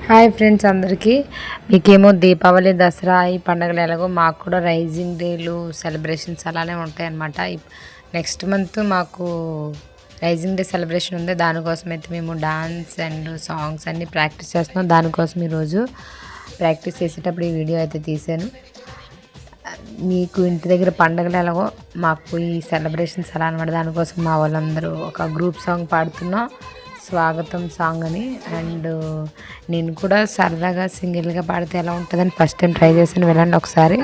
Hi friends అందరికీ. మీకేమో దీపావళి, దసరా ఈ పండుగలు ఎలాగో మాకు కూడా రైజింగ్ డేలు సెలబ్రేషన్స్ అలానే ఉంటాయన్నమాట. నెక్స్ట్ మంత్ మాకు రైజింగ్ డే సెలబ్రేషన్ ఉంది. దానికోసం అయితే మేము డాన్స్ అండ్ సాంగ్స్ అన్నీ ప్రాక్టీస్ చేస్తున్నాం. దానికోసం ఈరోజు ప్రాక్టీస్ చేసేటప్పుడు ఈ వీడియో అయితే తీశాను. మీకు ఇంటి దగ్గర పండుగలు ఎలాగో మాకు ఈ సెలబ్రేషన్స్ అలా అనమాట. దానికోసం మా వాళ్ళందరూ ఒక గ్రూప్ సాంగ్ పాడుతున్నాం, స్వాగతం సాంగ్ అని. అండ్ నేను కూడా సరదాగా సింగిల్గా పాడితే ఎలా ఉంటుందని ఫస్ట్ టైం ట్రై చేశాను. వెళ్ళండి ఒకసారి.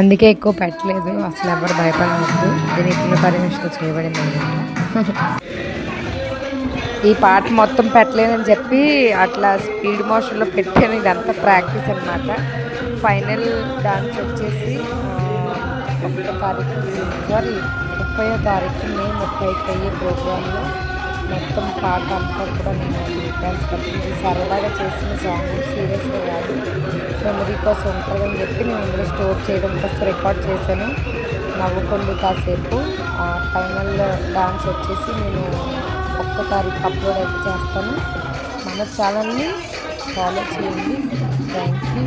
అందుకే ఎక్కువ పెట్టలేదు, అసలు ఎవరు భయపడవద్దు. దీనికి పర్మిషన్ చేయబడింది అనమాట. ఈ పాట మొత్తం పెట్టలేదని చెప్పి అట్లా స్పీడ్ మోషన్లో పెట్టాను. ఇదంతా ప్రాక్టీస్ అనమాట. ఫైనల్ డాన్స్ వచ్చేసి 1వ తారీఖు సారీ 30వ తారీఖు మే 30కి అయ్యే ప్రోగ్రాంలో మొత్తం పాట అంతా కూడా నేను డాన్స్ పడుతుంది. సరదాగా చేసిన సాంగ్, సీరియస్గా కాదు, మెమరీ కోసం ఉంటుందని చెప్పి నేను ఇందులో స్టోర్ చేయడం కోసం రికార్డ్ చేశాను. నవ్వుకోండి కాసేపు. ఫైనల్ డాన్స్ వచ్చేసి నేను 1వ తారీఖు అప్లోడ్ అయితే చేస్తాను. మన ఛానల్ని ఫాలో చేయండి. Thank you.